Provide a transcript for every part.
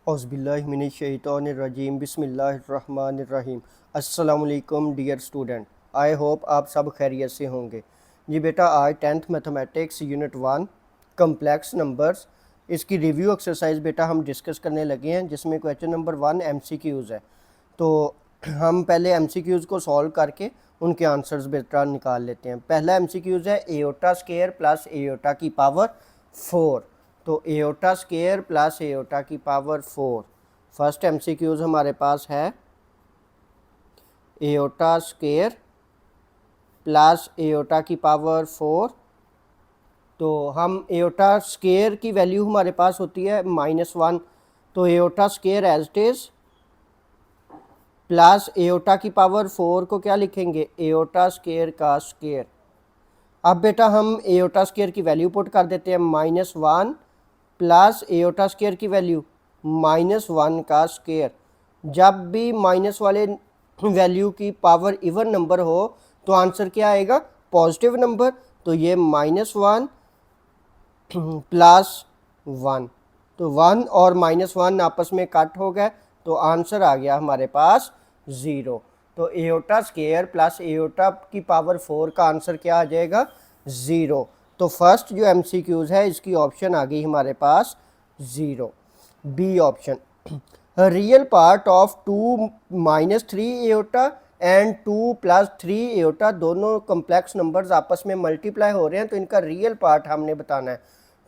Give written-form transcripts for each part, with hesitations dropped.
औज़ुबिल्लाहिमिनश्शैतानिर्रजीम बिस्मिल्लाहिर्रहमानिर्रहीम। अस्सलाम वालेकुम डियर स्टूडेंट, आई होप आप सब खैरियत से होंगे। जी बेटा, आज 10th mathematics unit 1 complex numbers इसकी रिव्यू एक्सरसाइज बेटा हम डिस्कस करने लगे हैं, जिसमें क्वेश्चन नंबर 1 MCQs है। तो हम पहले MCQs को सॉल्व करके उनके आंसर्स बेटा निकाल लेते हैं। पहला MCQs है एओटा स्क्वायर प्लस एओटा की पावर 4। तो एओटा स्क्वायर प्लस एओटा की पावर 4। फर्स्ट MCQs हमारे पास है एओटा स्क्वायर प्लस एओटा की पावर 4। तो हम एओटा स्क्वायर की वैल्यू हमारे पास होती है -1, तो iota square as it is plus iota की पावर 4 को क्या लिखेंगे, एओटा स्क्वायर का स्क्वायर। अब बेटा हम एओटा स्क्वायर की वैल्यू पुट कर देते हैं, -1 प्लस एओटा स्क्वायर की वैल्यू -1 का स्क्वायर। जब भी माइनस वाले वैल्यू की पावर इवन नंबर हो तो आंसर क्या आएगा, पॉजिटिव नंबर। तो ये -1 प्लस 1, तो 1 और -1 आपस में कट हो गए, तो आंसर आ गया हमारे पास 0। तो एओटा स्क्वायर प्लस एओटा की पावर 4 का आंसर क्या आ जाएगा, 0। तो फर्स्ट जो MCQs है इसकी ऑप्शन आ गई हमारे पास 0, B option. Real part of 2 - 3 iota and 2 + 3 iota, दोनों कम्प्लेक्स नंबर्स आपस में मल्टीप्लाई हो रहे हैं, तो इनका रियल पार्ट हमने बताना है।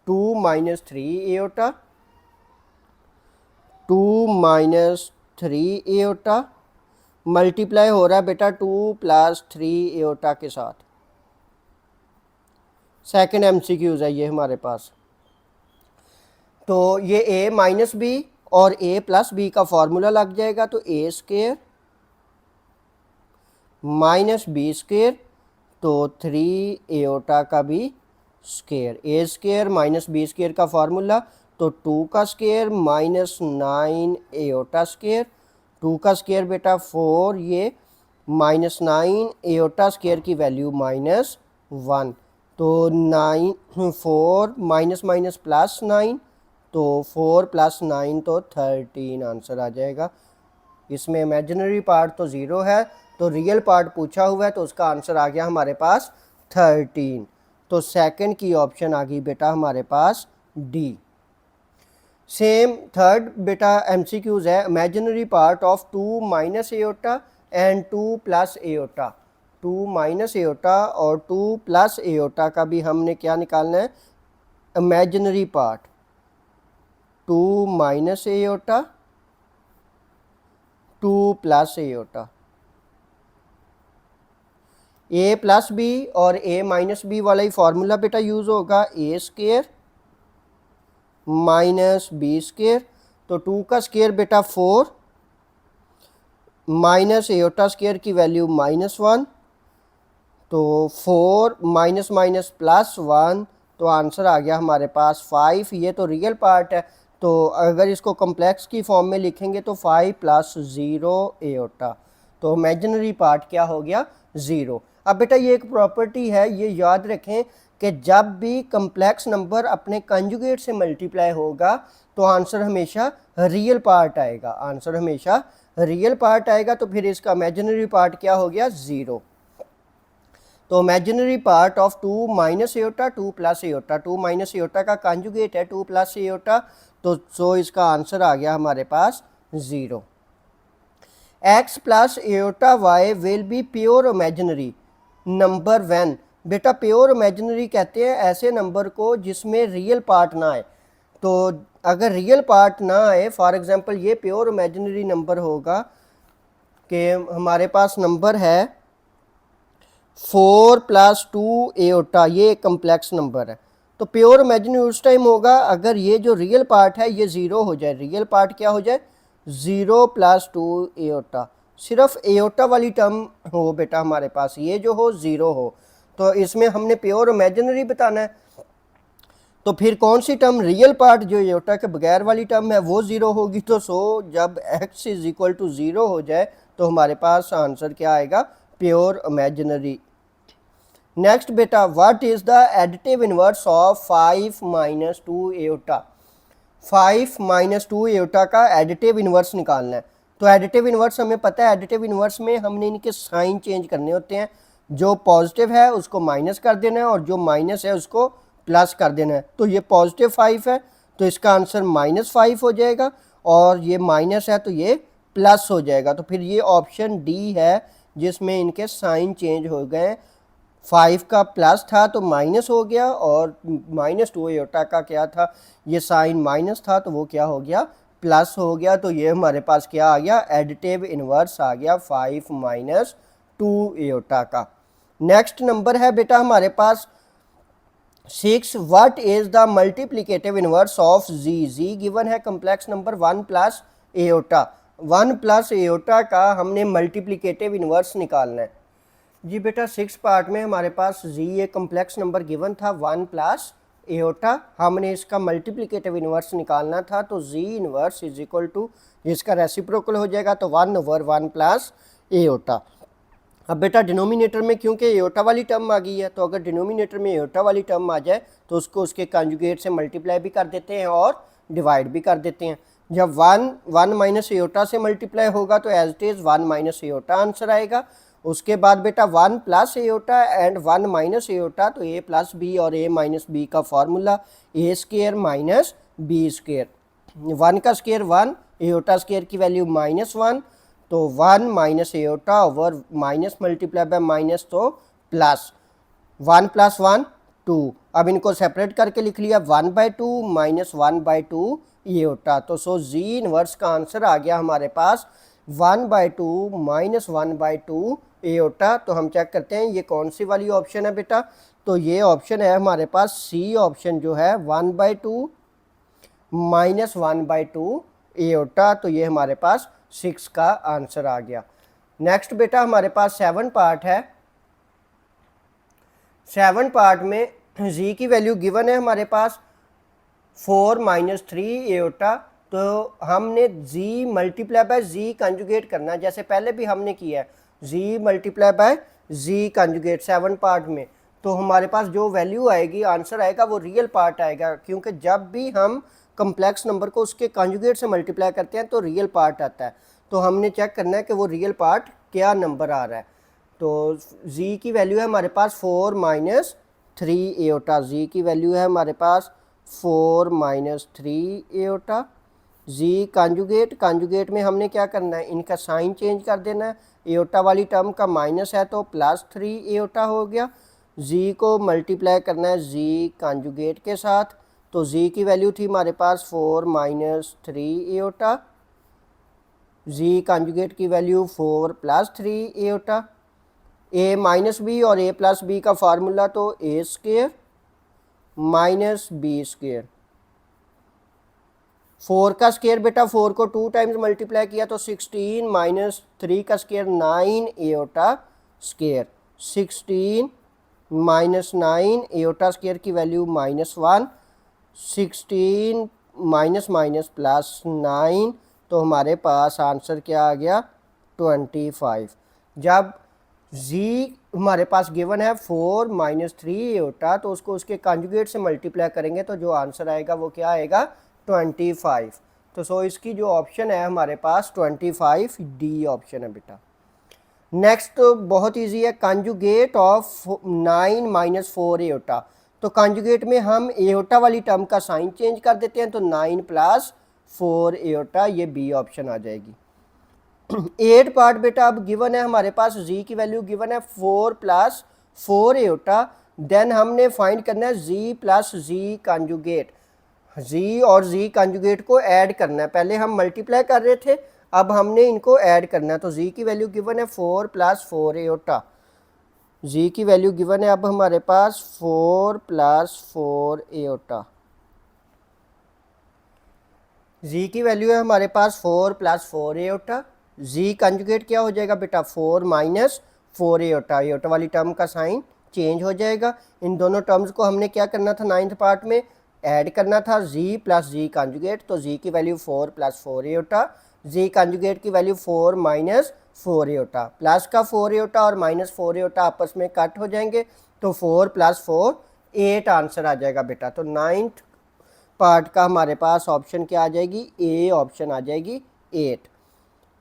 2 - 3 एओटा, 2 - 3 एओटा मल्टीप्लाई हो रहा है बेटा 2 + 3 एओटा के साथ। सेकेंड MCQs है ये हमारे पास। तो ये a - b और a + b का फॉर्मूला लग जाएगा, तो a स्क्वायर -b स्क्वायर, तो 3 एओटा का भी square. a square -b square का फॉर्मूला, तो 2 का स्क्वायर -9 एओटा स्क्वायर। 2 का स्क्वायर बेटा 4, ये -9 एओटा स्क्वायर की वैल्यू -1, तो 9 4 -+ 9, तो 4 + 9 तो 13 आंसर आ जाएगा। इसमें इमेजिनरी पार्ट तो 0 है, तो रियल पार्ट पूछा हुआ है, तो उसका आंसर आ गया हमारे पास 13। तो सेकंड की ऑप्शन आ गई बेटा हमारे पास डी। सेम थर्ड बेटा MCQs है, imaginary part of 2 - aorta and 2 + aorta. 2 - aorta और 2 + एओटा का भी हमने क्या निकालना है, imaginary part. 2 - aorta, 2 + aorta. a + b और a - b वाला ही फॉर्मूला बेटा यूज़ होगा, a स्क्वायर -b स्क्वायर। तो 2 का स्क्वायर बेटा 4, माइनस एओटा स्क्वायर की वैल्यू -1, तो 4 -+1, तो आंसर आ गया हमारे पास 5। ये तो रियल पार्ट है, तो अगर इसको कम्प्लेक्स की फॉर्म में लिखेंगे तो 5 + 0 एओटा, तो इमेजिनरी पार्ट क्या हो गया, 0। अब बेटा ये एक प्रॉपर्टी है, ये याद रखें कि जब भी कम्प्लेक्स नंबर अपने कंजुगेट से मल्टीप्लाई होगा तो आंसर हमेशा रियल पार्ट आएगा, आंसर हमेशा रियल पार्ट आएगा। तो फिर इसका इमेजिनरी पार्ट क्या हो गया, 0। तो imaginary part of 2 - aorta 2 + aorta, 2 - aorta का कंजुगेट है 2 + एओटा, तो सो इसका आंसर आ गया हमारे पास 0। x + aorta y will be pure imaginary number when. बेटा प्योर इमेजिनरी कहते हैं ऐसे नंबर को जिसमें रियल पार्ट ना आए। तो अगर रियल पार्ट ना आए, फॉर एग्जांपल ये प्योर इमेजिनरी नंबर होगा कि हमारे पास नंबर है 4 + 2 एओटा, ये एक कम्प्लेक्स नंबर है। तो प्योर इमेजिनरी उस टाइम होगा अगर ये जो रियल पार्ट है ये 0 हो जाए, रियल पार्ट क्या हो जाए, 0 + 2 एओटा, सिर्फ एओटा वाली टर्म हो बेटा हमारे पास, ये जो हो 0 हो, तो इसमें हमने प्योर इमेजिनरी बताना है। तो फिर कौन सी टर्म, रियल पार्ट जो एओटा के बगैर वाली टर्म है वो 0 होगी। तो जब x = 0 हो जाए तो हमारे पास आंसर क्या आएगा, प्योर इमेजिनरी। नेक्स्ट बेटा, what is the additive inverse of 5 - 2 aorta. 5 minus 2 iota का एडिटिव इन्वर्स निकालना है। तो एडिटिव इन्वर्स हमें पता है, एडिटिव इन्वर्स में हमने इनके साइन चेंज करने होते हैं। जो पॉजिटिव है उसको माइनस कर देना है और जो माइनस है उसको प्लस कर देना है। तो ये पॉजिटिव 5 है तो इसका आंसर -5 हो जाएगा, और ये माइनस है तो ये प्लस हो जाएगा। तो फिर ये ऑप्शन डी है जिसमें इनके साइन चेंज हो गए। 5 का प्लस था तो माइनस हो गया, और -2 एयोटा का क्या था, ये साइन माइनस था तो वो क्या हो गया, प्लस हो गया। तो ये हमारे पास क्या आ गया, एडिटिव इनवर्स आ गया 5 माइनस 2 एयोटा का। नेक्स्ट नंबर है बेटा हमारे पास 6। What is the multiplicative inverse of G. G given है complex number 1 plus iota. 1 plus iota का हमने मल्टीप्लिकेटिव इनवर्स निकालना है। जी बेटा 6 पार्ट में हमारे पास जी ये कम्प्लेक्स नंबर गिवन था 1 प्लस एयोटा, हमने इसका मल्टीप्लिकेटिव इनवर्स निकालना था। तो G inverse is equal to, जिसका रेसिप्रोकल हो जाएगा तो 1/1 प्लस एयोटा। अब बेटा डिनोमिनेटर में क्योंकि एयोटा वाली टर्म आ गई है, तो अगर डिनोमिनेटर में एयोटा वाली टर्म आ जाए तो उसको उसके कंजुगेट से मल्टीप्लाई भी कर देते हैं और डिवाइड भी कर देते हैं। जब 1 माइनस एयोटा से मल्टीप्लाई होगा तो as it is 1 minus iota answer आएगा। उसके बाद बेटा 1 plus iota and 1 minus iota, तो ए प्लस बी और ए माइनस बी का formula A square minus B square. 1 का स्केयर 1, एयोटा स्केयर की वैल्यू -1, तो 1 minus iota over minus multiply by minus तो प्लस, 1 प्लस 1 2। अब इनको सेपरेट करके लिख लिया 1/2 माइनस 1/2 एयोटा। तो सो जी इनवर्स का आंसर आ गया हमारे पास 1/2 माइनस 1/2 एयोटा। तो हम चेक करते हैं ये कौन सी वाली ऑप्शन है बेटा, तो ये ऑप्शन है हमारे पास सी ऑप्शन जो है 1/2 माइनस 1/2 एयोटा। तो ये हमारे पास 6 का आंसर आ गया। नेक्स्ट बेटा हमारे पास 7 पार्ट है। 7 पार्ट में जी की वैल्यू गिवन है हमारे पास 4 माइनस 3 एयोटा। तो हमने G multiply by G conjugate करना है, जैसे पहले भी हमने किया है, G multiply by G conjugate 7 part में। तो हमारे पास जो वैल्यू आएगी, आंसर आएगा, वो रियल पार्ट आएगा, क्योंकि जब भी हम कम्प्लेक्स नंबर को उसके कंजुगेट से मल्टीप्लाई करते हैं तो रियल पार्ट आता है। तो हमने चेक करना है कि वो रियल पार्ट क्या नंबर आ रहा है। तो जी की वैल्यू है हमारे पास 4 माइनस 3 एयोटा। जी की वैल्यू है हमारे पास 4 माइनस 3 एयोटा। जी कंजुगेट में हमने क्या करना है, इनका साइन चेंज कर देना है। एयोटा वाली टर्म का माइनस है तो +3 एयोटा हो गया। जी को मल्टीप्लाई करना है जी कंजुगेट के साथ, तो जी की वैल्यू थी हमारे पास 4 माइनस 3 एयोटा। जी कंजुगेट की वैल्यू 4 प्लस 3 एयोटा। ए माइनस बी और ए प्लस बी का फार्मूला तो ए स्केयर माइनस बी स्केयर। 4 का स्केयर बेटा 4 को 2 टाइम्स मल्टीप्लाई किया तो 16 माइनस 3 का square 9 aorta square. 16 minus 9 aorta square की वैल्यू -1। 16 माइनस माइनस प्लस 9, तो हमारे पास आंसर क्या आ गया 25। जब जी हमारे पास गिवन है 4 माइनस 3 एयोटा, तो उसको उसके कंजुगेट से मल्टीप्लाई करेंगे तो जो आंसर आएगा वो क्या आएगा 25। तो सो इसकी जो ऑप्शन है हमारे पास 25 डी ऑप्शन है बेटा। नेक्स्ट तो बहुत इजी है, कंजुगेट ऑफ 9 माइनस 4 एयोटा। तो कंजुगेट में हम एयोटा वाली टर्म का साइन चेंज कर देते हैं, तो 9 प्लस 4 एयोटा, ये बी ऑप्शन आ जाएगी। 8 पार्ट बेटा अब गिवन है हमारे पास, जी की वैल्यू गिवन है 4 प्लस 4 एयोटा। देन हमने फाइंड करना है जी प्लस जी कंजुगेट। जी और जी कंजुगेट को ऐड करना है, पहले हम मल्टीप्लाई कर रहे थे, अब हमने इनको ऐड करना है। तो जी की वैल्यू गिवन है 4 प्लस 4 एयोटा। जी की वैल्यू गिवन है अब हमारे पास 4 प्लस 4 एयोटा। जी की वैल्यू है हमारे पास 4 प्लस 4 एयोटा। जी कंजुगेट क्या हो जाएगा बेटा 4 माइनस 4 एयोटा। एयोटा वाली टर्म का साइन चेंज हो जाएगा। इन दोनों टर्म्स को हमने क्या करना था 9th पार्ट में, ऐड करना था, जी प्लस जी कंजुगेट। तो जी की वैल्यू 4 प्लस 4 एयोटा, जी कंजुगेट की वैल्यू 4 माइनस 4 एयोटा। प्लस का 4 एयोटा और माइनस 4 एयोटा आपस में कट हो जाएंगे, तो 4 प्लस 4 8 आंसर आ जाएगा बेटा। तो 9th पार्ट का हमारे पास ऑप्शन क्या आ जाएगी, ए ऑप्शन आ जाएगी 8।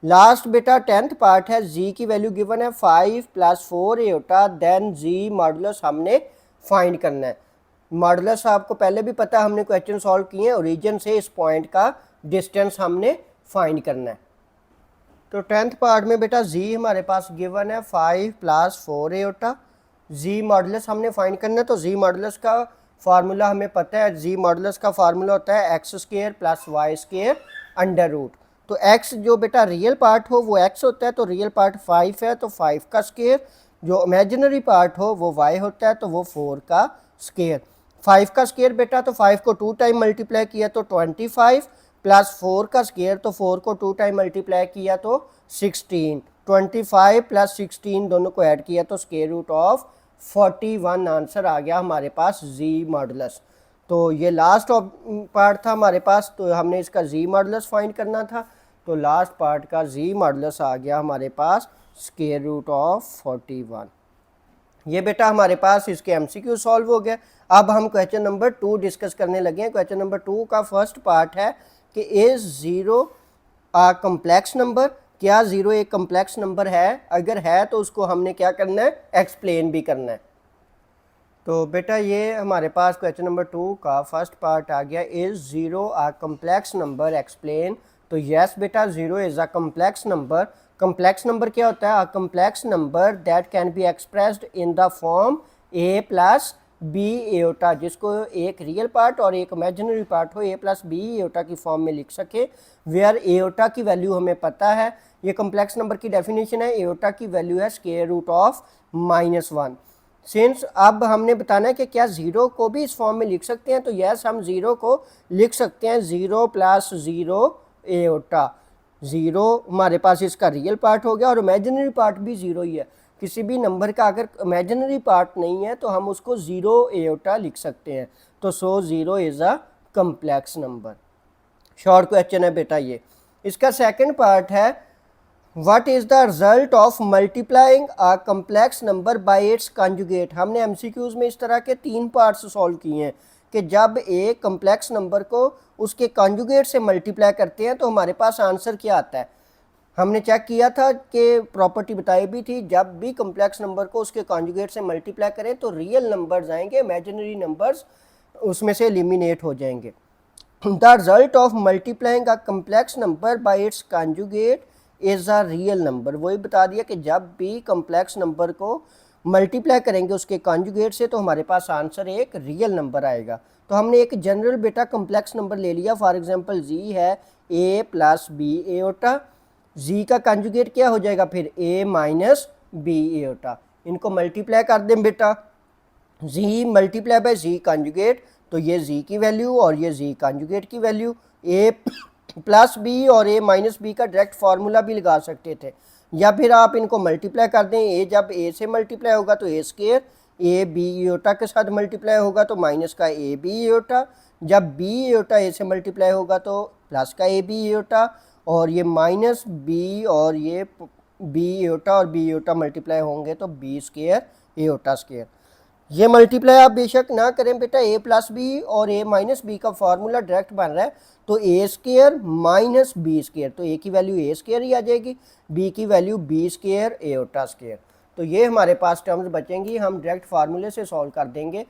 लास्ट बेटा 10th पार्ट है, जी की वैल्यू गिवन है 5 + 4 एटा, देन जी मॉडुलस हमने फाइंड करना है। मॉडुलस आपको पहले भी पता है, हमने क्वेश्चन सॉल्व किए हैं, ओरिजिन से इस पॉइंट का डिस्टेंस हमने फाइंड करना है। तो 10th पार्ट में बेटा जी हमारे पास गिवन है 5 + 4 एटा, जी मॉडुलस हमने फाइंड करना है। तो जी मॉडुलस का फार्मूला हमें पता है, जी मॉडुलस का फार्मूला होता है x² + y² अंडर रूट। तो x जो बेटा रियल पार्ट हो वो x होता है, तो रियल पार्ट 5 है तो 5 का स्क्वायर, जो इमेजिनरी पार्ट हो वो y होता है तो वो 4 का स्क्वायर। 5 का स्क्वायर बेटा, तो 5 को 2 टाइम मल्टीप्लाई किया तो 25 + 4 का स्क्वायर, तो 4 को 2 टाइम मल्टीप्लाई किया तो 16, 25 + 16 दोनों को ऐड किया तो स्क्वायर रूट ऑफ 41 आंसर आ गया हमारे पास जी मॉडुलस। तो ये लास्ट पार्ट था हमारे पास, तो हमने इसका जी मॉडुलस फाइंड करना था। तो लास्ट पार्ट का जी मॉडुलस आ गया हमारे पास स्क्वायर रूट ऑफ 41। ये बेटा हमारे पास इसके एमसीक्यू सॉल्व हो गया। अब हम क्वेश्चन नंबर 2 डिस्कस करने लगे हैं। क्वेश्चन नंबर 2 का फर्स्ट पार्ट है कि इज 0 आ कम्प्लेक्स नंबर, क्या 0 एक कम्प्लेक्स नंबर है, अगर है तो उसको हमने क्या करना है, एक्सप्लेन भी करना है। तो बेटा ये हमारे पास क्वेश्चन नंबर 2 का फर्स्ट पार्ट आ गया, is 0 a complex number, explain. तो यस बेटा 0 is a complex number. Complex number क्या होता है, a complex number that can be expressed in the form a + b एटा, जिसको एक रियल पार्ट और एक इमेजिनरी पार्ट हो a + b एटा की फॉर्म में लिख सके, वेयर एटा की वैल्यू हमें पता है। ये कम्प्लेक्स नंबर की डेफिनेशन है, एटा की वैल्यू है स्क्वायर रूट ऑफ -1। सिंस अब हमने बताना है कि क्या 0 को भी इस फॉर्म में लिख सकते हैं, तो यस हम 0 को लिख सकते हैं 0 + 0 एटा। 0 हमारे पास इसका रियल पार्ट हो गया और इमेजिनरी पार्ट भी 0 ही है। किसी भी नंबर का अगर इमेजिनरी पार्ट नहीं है तो हम उसको 0 एटा लिख सकते हैं। तो सो 0 is a complex number. Short question है बेटा ये। इसका सेकंड पार्ट है, what is the result of multiplying a complex number by it's conjugate. हमने एमसीक्यूज में इस तरह के 3 पार्ट्स सॉल्व किए हैं कि जब एक कम्प्लेक्स नंबर को उसके कॉन्जुगेट से मल्टीप्लाई करते हैं तो हमारे पास आंसर क्या आता है। हमने चेक किया था कि प्रॉपर्टी बताई भी थी, जब भी कम्प्लेक्स नंबर को उसके कॉन्जुगेट से मल्टीप्लाई करें तो रियल नंबर्स आएंगे, इमेजिनरी नंबर्स उसमें से एलिमिनेट हो जाएंगे। The result of multiplying a complex number by it's conjugate is a real number. वही बता दिया कि जब भी कम्प्लेक्स नंबर को मल्टीप्लाई करेंगे उसके कॉन्जुगेट से तो हमारे पास आंसर एक रियल नंबर आएगा। तो हमने एक जनरल बेटा कम्प्लेक्स नंबर ले लिया, फॉर एग्जांपल जी है a + b एटा, जी का कॉन्जुगेट क्या हो जाएगा फिर a - b एटा। इनको मल्टीप्लाई कर दें बेटा, जी मल्टीप्लाई बाय जी कॉन्जुगेट, तो ये जी की वैल्यू और ये जी कॉन्जुगेट की वैल्यू, a + b और a - b का डायरेक्ट फार्मूला भी लगा सकते थे, या फिर आप इनको मल्टीप्लाई कर दें, a जब a से मल्टीप्लाई होगा तो a², a b एटा के साथ मल्टीप्लाई होगा तो माइनस का a b एटा, जब b एटा a से मल्टीप्लाई होगा तो प्लस का a b एटा, और ये -b और ये b एटा और b एटा मल्टीप्लाई होंगे तो b² एटा²। ये मल्टीप्लाई आप बेशक ना करें बेटा, a + b और a - b का फार्मूला डायरेक्ट बन रहा है, तो a² - b², तो a की वैल्यू a² ही आ जाएगी, b की वैल्यू b² एटा²। तो ये हमारे पास टर्म्स बचेंगी, हम डायरेक्ट फार्मूले से सॉल्व कर देंगे।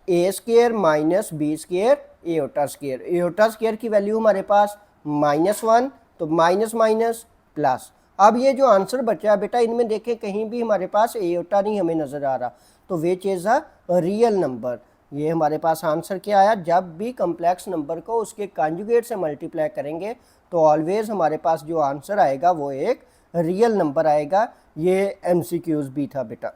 a² - b² एटा², एटा² की वैल्यू हमारे पास -1, तो माइनस माइनस प्लस। अब ये जो आंसर बचा बेटा, इनमें देखें कहीं भी हमारे पास एटा नहीं हमें नज़र आ रहा, तो which is a real number. ये हमारे पास आंसर क्या आया, जब भी कम्प्लेक्स नंबर को उसके कॉन्जुगेट से मल्टीप्लाई करेंगे तो ऑलवेज हमारे पास जो आंसर आएगा वो एक रियल नंबर आएगा। ये एमसीक्यूज भी था बेटा।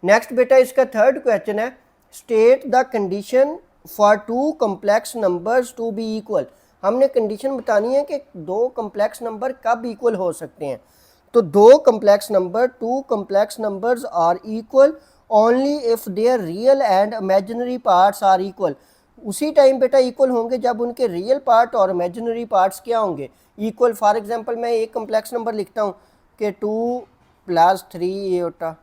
नेक्स्ट बेटा इसका थर्ड क्वेश्चन है, state the condition for 2 complex numbers to be equal. हमने कंडीशन बतानी है कि 2 कम्प्लेक्स नंबर कब इक्वल हो सकते हैं। तो 2 complex number, 2 complex numbers are equal only if their real and imaginary parts are equal. उसी टाइम बेटा इक्वल होंगे जब उनके रियल पार्ट और इमेजिनरी पार्ट्स क्या होंगे, इक्वल। फॉर एग्जांपल मैं एक कम्प्लेक्स नंबर लिखता हूँ कि 2 + 3 एटा,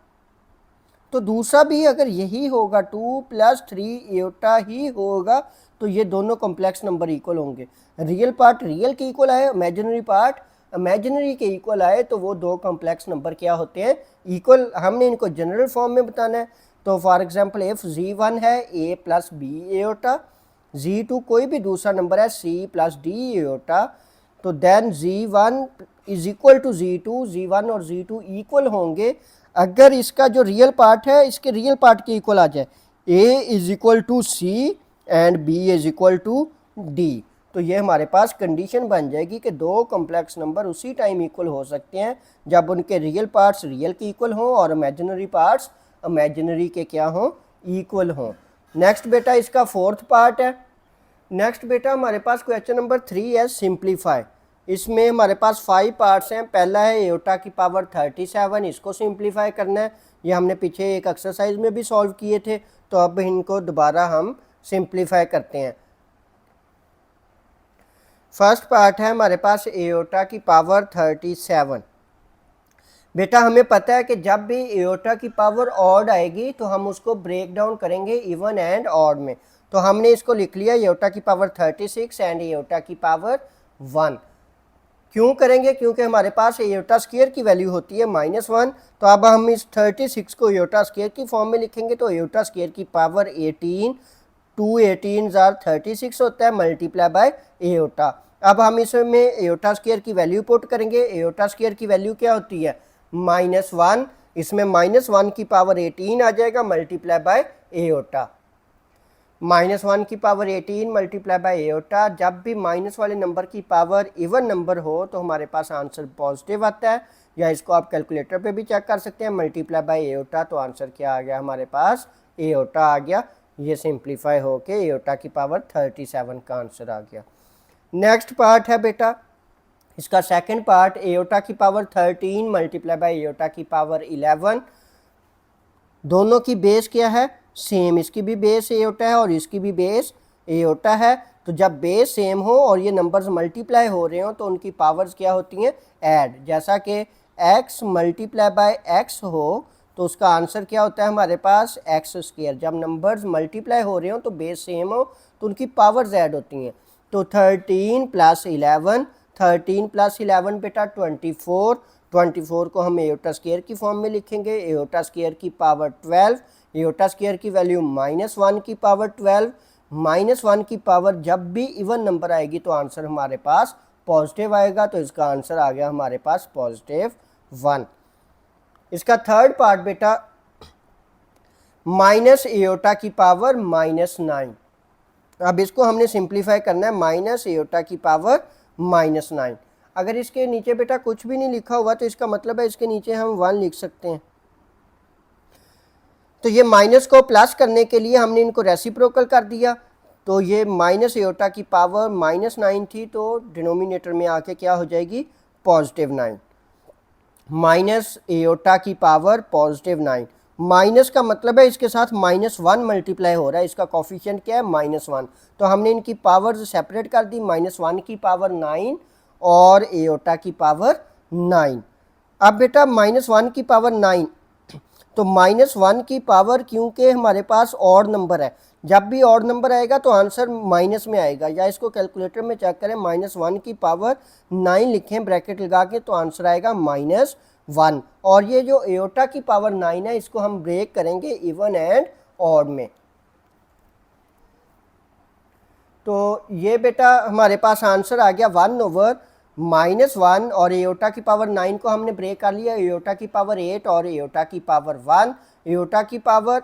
तो दूसरा भी अगर यही होगा 2 + 3 एटा ही होगा तो ये दोनों कॉम्प्लेक्स नंबर इक्वल होंगे। रियल पार्ट रियल के इक्वल आए, इमेजिनरी पार्ट इमेजिनरी के इक्वल आए, तो वो दो कॉम्प्लेक्स नंबर क्या होते हैं, इक्वल। हमने इनको जनरल फॉर्म में बताना है। तो फॉर एग्जांपल इफ z1 है a plus B aorta, z2 कोई भी दूसरा नंबर है c प्लस d एओटा, तो then z1 is equal to z2, z1 और z2 इक्वल होंगे अगर इसका जो रियल पार्ट है इसके रियल पार्ट के इक्वल आ जाए, a is equal to c and b is equal to d। तो ये हमारे पास कंडीशन बन जाएगी कि दो कॉम्प्लेक्स नंबर उसी टाइम इक्वल हो सकते हैं जब उनके रियल पार्ट्स रियल के इक्वल हों और इमेजिनरी पार्ट्स इमेजिनरी के क्या हों, इक्वल हों। नेक्स्ट बेटा इसका फोर्थ पार्ट है। नेक्स्ट बेटा हमारे पास क्वेश्चन नंबर 3 है सिंप्लीफाई। इसमें हमारे पास 5 पार्ट्स हैं। पहला है एओटा की पावर 37, इसको सिंप्लीफाई करना है। ये हमने पीछे एक एक्सरसाइज में भी सॉल्व किए थे, तो अब इनको दोबारा हम सिंप्लीफाई करते हैं। फर्स्ट पार्ट है हमारे पास एओटा की पावर 37। बेटा हमें पता है कि जब भी एओटा की पावर ऑड आएगी तो हम उसको ब्रेक डाउन करेंगे इवन एंड ऑड में। तो हमने इसको लिख लिया एओटा की पावर 36 एंड एओटा की पावर 1। क्यों करेंगे, क्योंकि हमारे पास एओटा स्क्वायर की वैल्यू होती है -1। तो अब हम इस 36 को एओटा स्क्वायर की फॉर्म में लिखेंगे, तो एओटा स्क्वायर की पावर 18, 2 18 आर 36 होता है मल्टीप्लाई बाय एओटा। अब हम इसमें एओटा स्क्वायर की वैल्यू पुट करेंगे। एओटा स्क्वायर की वैल्यू क्या होती है, -1। इसमें -1 की पावर 18 आ जाएगा मल्टीप्लाई बाय एओटा। -1 की पावर 18 मल्टीप्लाई बाय एओटा। जब भी माइनस वाले नंबर की पावर इवन नंबर हो तो हमारे पास आंसर पॉजिटिव आता है, या इसको आप कैलकुलेटर पे भी चेक कर सकते हैं। मल्टीप्लाई बाय एओटा, तो आंसर क्या आ गया हमारे पास, एओटा आ गया। ये सिंप्लीफाई होके एओटा की पावर 37 का आंसर आ गया। नेक्स्ट पार्ट है बेटा इसका सेकंड पार्ट, एओटा की पावर 13 मल्टीप्लाई बाय एओटा की पावर 11। दोनों की बेस क्या है, सेम। इसकी भी बेस एओटा है और इसकी भी बेस एओटा है। तो जब बेस सेम हो और ये नंबर्स मल्टीप्लाई हो रहे हो तो उनकी पावर्स क्या होती हैं, ऐड। जैसा कि x मल्टीप्लाई बाय x हो तो उसका आंसर क्या होता है हमारे पास, एक्स स्क्वायर। जब नंबर्स मल्टीप्लाई हो रहे हो तो बेस सेम हो तो उनकी पावर्स ऐड होती हैं। तो 13 प्लस 11, 13 प्लस 11 बेटा 24। 24 को हम एओटा स्क्वायर की फॉर्म में लिखेंगे। एओटा स्क्वायर की पावर 12, एओटा स्क्वायर की वैल्यू -1 की पावर 12। -1 की पावर जब भी इवन नंबर आएगी तो आंसर हमारे पास पॉजिटिव आएगा, तो इसका आंसर आ गया हमारे पास +1। इसका थर्ड पार्ट बेटा माइनस एओटा की पावर -9। अब इसको हमने सिंप्लीफाई करना है, माइनस एओटा की पावर -9। अगर इसके नीचे बेटा कुछ भी नहीं लिखा हुआ तो इसका मतलब है इसके नीचे हम 1 लिख सकते हैं। तो ये माइनस को प्लस करने के लिए हमने इनको रेसिप्रोकल कर दिया। तो ये माइनस एओटा की पावर -9 थी, तो डिनोमिनेटर में आके क्या हो जाएगी, +9। माइनस एओटा की पावर +9। माइनस का मतलब है इसके साथ -1 मल्टीप्लाई हो रहा है, इसका कॉफिशिएंट क्या है, -1। तो हमने इनकी पावर्स सेपरेट कर दी, -1 की पावर 9 और एओटा की पावर 9। अब बेटा -1 की पावर 9, तो -1 की पावर, क्योंकि हमारे पास ऑड नंबर है, जब भी ऑड नंबर आएगा तो आंसर माइनस में आएगा। या इसको कैलकुलेटर में चेक करें, -1 की पावर 9 लिखें ब्रैकेट लगा के, तो आंसर आएगा -1। और ये जो एओटा की पावर 9 है इसको हम ब्रेक करेंगे इवन एंड ऑड में। तो ये बेटा हमारे पास आंसर आ गया 1/-1, और एओटा की पावर 9 को हमने ब्रेक कर लिया, एओटा की पावर 8 और एओटा की पावर 1। एओटा की पावर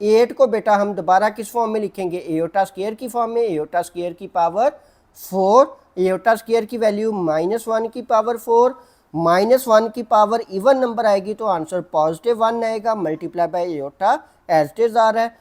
8 को बेटा हम दोबारा किस फॉर्म में लिखेंगे, एओटा स्क्वायर की फॉर्म में। एओटा स्क्वायर की पावर 4, एओटा स्क्वायर की वैल्यू -1 की पावर 4। -1 की पावर इवन नंबर आएगी तो आंसर +1 आएगा, multiply by iota as it is आ रहा है।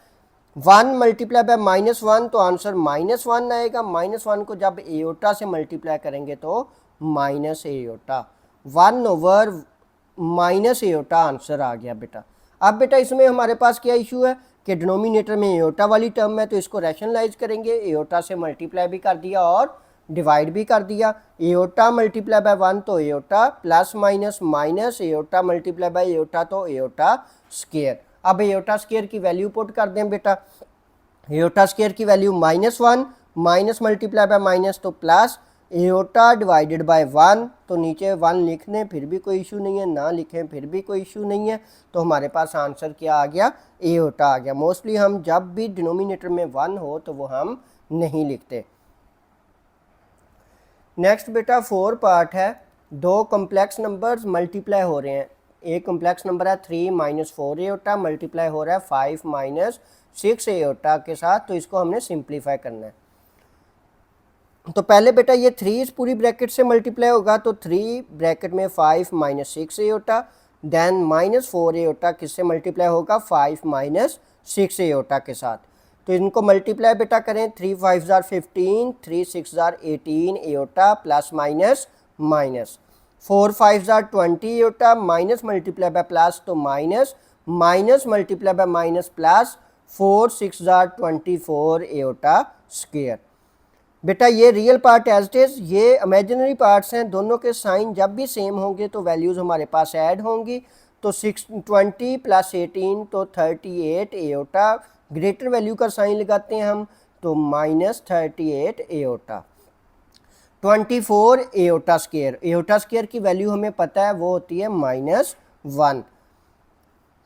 1 मल्टीप्लाई बाय -1 तो आंसर -1 आएगा। -1 को जब एओटा से मल्टीप्लाई करेंगे तो माइनस एओटा, 1/-एओटा आंसर आ गया बेटा। अब बेटा इसमें हमारे पास क्या इशू है कि डिनोमिनेटर में एओटा वाली टर्म है, तो इसको रैशनलाइज करेंगे। एओटा से मल्टीप्लाई भी कर दिया और डिवाइड भी कर दिया। एओटा मल्टीप्लाई बाय 1 तो aorta, plus minus minus aorta multiply by aorta तो एओटा स्क्वायर। अब एओटा स्क्वायर की वैल्यू पुट कर दें बेटा, एयोटा स्केयर की value -1, minus multiply by minus तो प्लस, एयोटा डिवाइडेड बाय 1 तो नीचे 1 लिख दें फिर भी कोई इशू नहीं है, ना लिखें फिर भी कोई इशू नहीं है। तो हमारे पास आंसर क्या आ गया, एयोटा आ गया। मोस्टली हम जब भी डिनोमिनेटर में 1 हो तो वो हम नहीं लिखते। नेक्स्ट बेटा 4 पार्ट है, दो कम्प्लेक्स नंबर्स मल्टीप्लाई हो रहे हैं। एक कम्प्लेक्स नंबर है 3 माइनस 4 एयोटा मल्टीप्लाई हो रहा है 5 माइनस 6 एयोटा के साथ, तो इसको हमने सिंप्लीफाई करना है। तो पहले बेटा ये 3 इस पूरी ब्रैकेट से मल्टीप्लाई होगा, तो 3 ब्रैकेट में 5 minus 6 iota, then minus 4 iota किससे मल्टीप्लाई होगा, 5 माइनस 6 एयोटा के साथ। तो इनको मल्टीप्लाई बेटा करें, 3 5 जार 15, 3 6 जार 18 एयोटा प्लस माइनस माइनस, 4 5 जार 20 iota minus multiply by plus तो minus, minus multiply by minus plus, 4 6 जार 24 एयोटा स्क्वायर। बेटा ये real part as it is, ये इमेजिनरी पार्ट्स हैं, दोनों के साइन जब भी सेम होंगे तो वैल्यूज़ हमारे पास ऐड होंगी। तो 20 प्लस 18 तो 38 एयोटा, ग्रेटर वैल्यू का साइन लगाते हैं हम तो minus 38 aorta. 24 iota square, aorta square की वैल्यू हमें पता है वो होती है -1,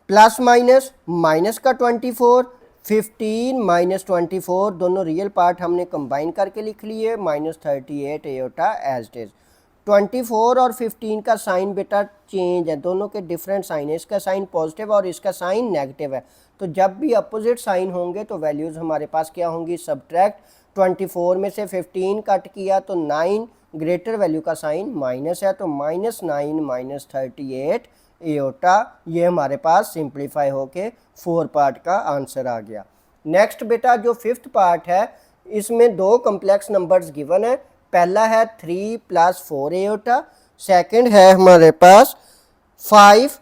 प्लस माइनस माइनस का 24, 15 माइनस 24 दोनों रियल पार्ट हमने कंबाइन करके लिख लिए, -38 एयोटा एज इट इज। 24 और 15 का साइन बेटा चेंज है, दोनों के डिफरेंट साइन है, इसका साइन पॉजिटिव और इसका साइन नेगेटिव है। तो जब भी अपोजिट साइन होंगे तो वैल्यूज़ हमारे पास क्या होंगी, सब्ट्रैक्ट। 24 में से 15 कट किया तो 9, ग्रेटर वैल्यू का साइन माइनस है तो -9 माइनस 38 एयोटा, ये हमारे पास सिंप्लीफाई होके 4 पार्ट का आंसर आ गया। नेक्स्ट बेटा जो 5th पार्ट है, इसमें दो कम्प्लेक्स नंबर्स गिवन है। पहला है 3 प्लस 4 एयोटा, सेकंड है हमारे पास 5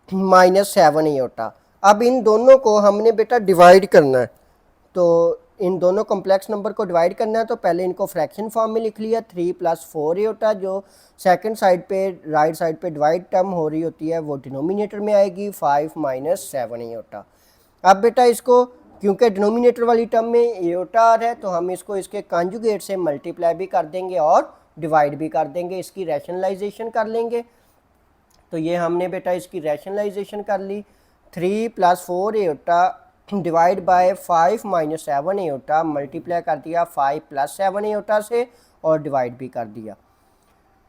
माइनस 7 एयोटा। अब इन दोनों को हमने बेटा डिवाइड करना है, तो इन दोनों कॉम्प्लेक्स नंबर को डिवाइड करना है तो पहले इनको फ्रैक्शन फॉर्म में लिख लिया। 3 प्लस 4 एयोटा जो सेकंड साइड पे राइट साइड पे डिवाइड टर्म हो रही होती है वो डिनोमिनेटर में आएगी, 5 माइनस 7 एयोटा। अब बेटा इसको क्योंकि डिनोमिनेटर वाली टर्म में एयोटा आ रहा है तो हम इसको इसके कॉन्जुगेट से मल्टीप्लाई भी कर देंगे और डिवाइड भी कर देंगे, इसकी रैशनलाइजेशन कर लेंगे। तो ये हमने बेटा इसकी रैशनलाइजेशन कर ली। 3 plus 4 aorta divide by 5 minus 7 aorta, multiply कर दिया 5 प्लस 7 एयोटा से और डिवाइड भी कर दिया।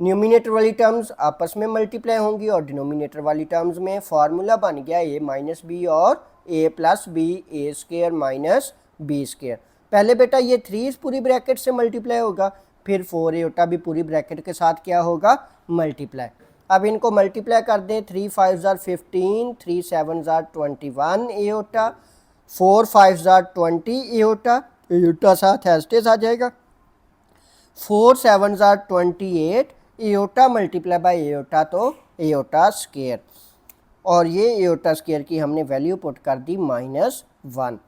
न्यूमिनेटर वाली टर्म्स आपस में मल्टीप्लाई होंगी और डिनोमिनेटर वाली टर्म्स में फार्मूला बन गया a माइनस बी और a plus B, A square minus B square. पहले बेटा ये 3 इस पूरी ब्रैकेट से मल्टीप्लाई होगा, फिर 4 एयोटा भी पूरी ब्रैकेट के साथ क्या होगा, मल्टीप्लाई। अब इनको मल्टीप्लाई कर दें, 3 5 जार 15, 3 7 जार 21 एयोटा, 4 5 जार 20 एयोटा, एयोटा साथ एस्टेस आ जाएगा, 4 7 jar 28 aorta multiply by aorta तो एयोटा स्क्वायर, और ये एयोटा स्क्वायर की हमने वैल्यू पुट कर दी -1।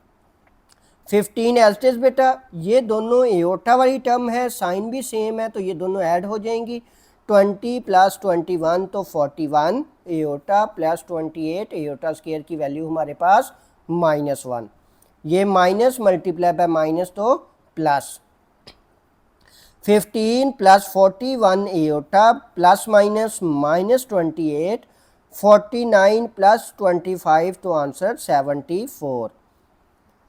15 एस्टेस बेटा ये दोनों एयोटा वाली टर्म है, साइन भी सेम है तो ये दोनों ऐड हो जाएंगी। 20 प्लस 21 तो 41 एयोटा प्लस 28 एयोटा स्क्वायर की वैल्यू हमारे पास -1, ये माइनस मल्टीप्लाई बाय माइनस तो plus. 15 plus 41 aorta plus minus -28, 49 plus 25 तो आंसर 74।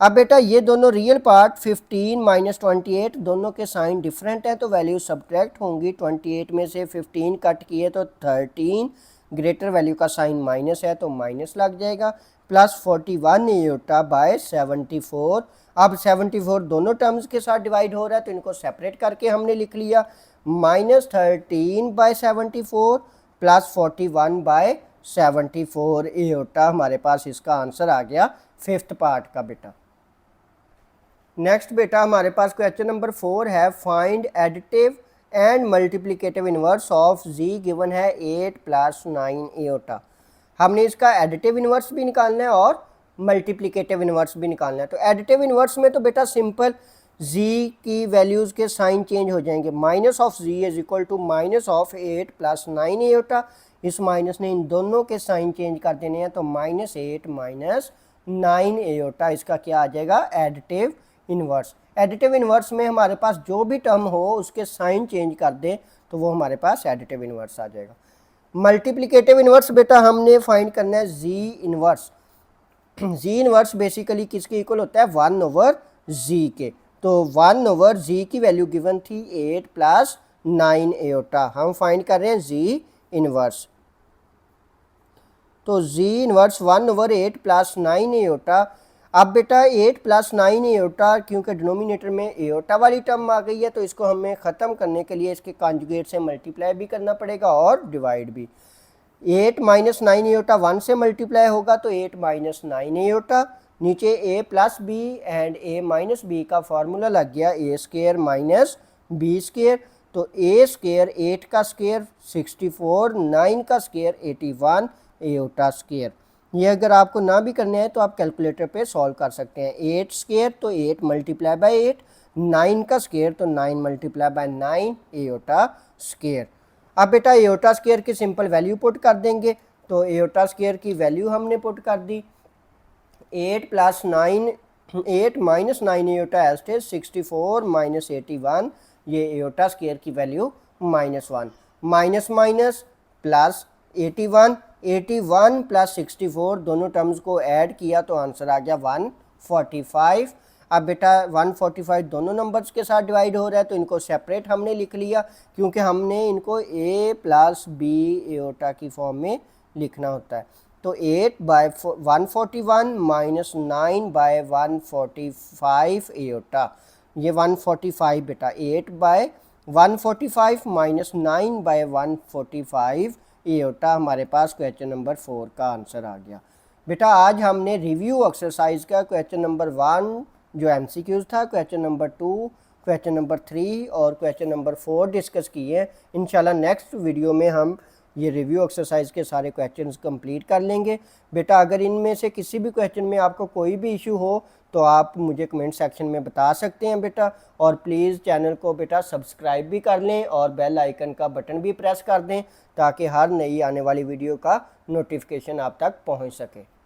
अब बेटा ये दोनों रियल पार्ट 15 माइनस 28 दोनों के साइन डिफरेंट हैं तो वैल्यू सब्ट्रैक्ट होंगी। 28 में से 15 कट किए तो 13, ग्रेटर वैल्यू का साइन माइनस है तो माइनस लग जाएगा, प्लस 41 एयोटा बाय 74। अब 74 दोनों टर्म्स के साथ डिवाइड हो रहा है तो इनको सेपरेट करके हमने लिख लिया, -13 बाय 74 प्लस 41 बाय 74 एयोटा हमारे पास इसका आंसर आ गया 5th पार्ट का बेटा। नेक्स्ट बेटा हमारे पास क्वेश्चन नंबर 4 है, find additive and multiplicative inverse of z given है 8 प्लस 9 एयोटा। हमने इसका एडिटिव इनवर्स भी निकालना है और मल्टीप्लिकेटिव इनवर्स भी निकालना है। तो एडिटिव इनवर्स में तो बेटा सिंपल z की वैल्यूज़ के साइन चेंज हो जाएंगे, minus of z is equal to minus of 8 plus 9 iota, इस माइनस ने इन दोनों के साइन चेंज कर देने हैं तो -8 माइनस 9 एयोटा इसका क्या आ जाएगा, एडिटिव इन्वर्स। एडिटिव इन्वर्स में हमारे पास जो भी टर्म हो उसके साइन चेंज कर दें तो वो हमारे पास एडिटिव इन्वर्स आ जाएगा। मल्टीप्लिकेटिव इन्वर्स बेटा हमने फाइंड करना है जी इन्वर्स। जी इन्वर्स बेसिकली किसके इक्वल होता है, 1 ओवर जी के। तो 1 ओवर जी की वैल्यू गिवन थी 8 प्लस 9 एयोटा, हम फाइंड कर रहे हैं जी इन्वर्स। तो जी इन्वर्स 1 ओवर 8 प्लस 9 एयोटा। अब बेटा 8 प्लस 9 एयोटा, क्योंकि डिनोमिनेटर में एयोटा वाली टर्म आ गई है तो इसको हमें ख़त्म करने के लिए इसके कॉन्जुगेट से मल्टीप्लाई भी करना पड़ेगा और डिवाइड भी। 8 माइनस 9 एयोटा 1 से मल्टीप्लाई होगा तो 8 माइनस 9 एयोटा, नीचे a plus B and a minus B का फार्मूला लग गया a square minus B square. तो a स्केयर 8 का स्केयर 64, 9 का स्केयर 81 एयोटा स्केयर। ये अगर आपको ना भी करने हैं तो आप कैलकुलेटर पे सॉल्व कर सकते हैं। 8 स्केयर तो 8 मल्टीप्लाई बाई 8, 9 का स्केयर तो 9 मल्टीप्लाई बाई 9 एयोटा स्केयर। अब बेटा एयोटा स्केयर की सिंपल वैल्यू पुट कर देंगे। तो एयोटा स्केयर की वैल्यू हमने पुट कर दी 8 plus 9, 8 minus 9 aorta stage 64 minus 81, ये एयोटा स्केयर की value -1, minus minus plus 81, 81 plus 64 दोनों टर्म्स को ऐड किया तो आंसर आ गया 145। अब बेटा 145 दोनों नंबर्स के साथ डिवाइड हो रहा है तो इनको सेपरेट हमने लिख लिया, क्योंकि हमने इनको a प्लस बी एयोटा की फॉर्म में लिखना होता है। तो 8 बाय 141 माइनस 9 बाय 145 एयोटा, ये 145 बेटा 8 बाय 145 माइनस 9 बाय 145 एयोटा हमारे पास क्वेश्चन नंबर 4 का आंसर आ गया। बेटा आज हमने रिव्यू एक्सरसाइज का क्वेश्चन नंबर 1 जो MCQs था, क्वेश्चन नंबर 2, क्वेश्चन नंबर 3 और क्वेश्चन नंबर 4 डिस्कस किए हैं। इंशाल्लाह नेक्स्ट वीडियो में हम ये रिव्यू एक्सरसाइज के सारे क्वेश्चंस कंप्लीट कर लेंगे। बेटा अगर इनमें से किसी भी क्वेश्चन में आपको कोई भी इशू हो तो आप मुझे कमेंट सेक्शन में बता सकते हैं बेटा। और प्लीज़ चैनल को बेटा सब्सक्राइब भी कर लें और बेल आइकन का बटन भी प्रेस कर दें ताकि हर नई आने वाली वीडियो का नोटिफिकेशन आप तक पहुंच सके।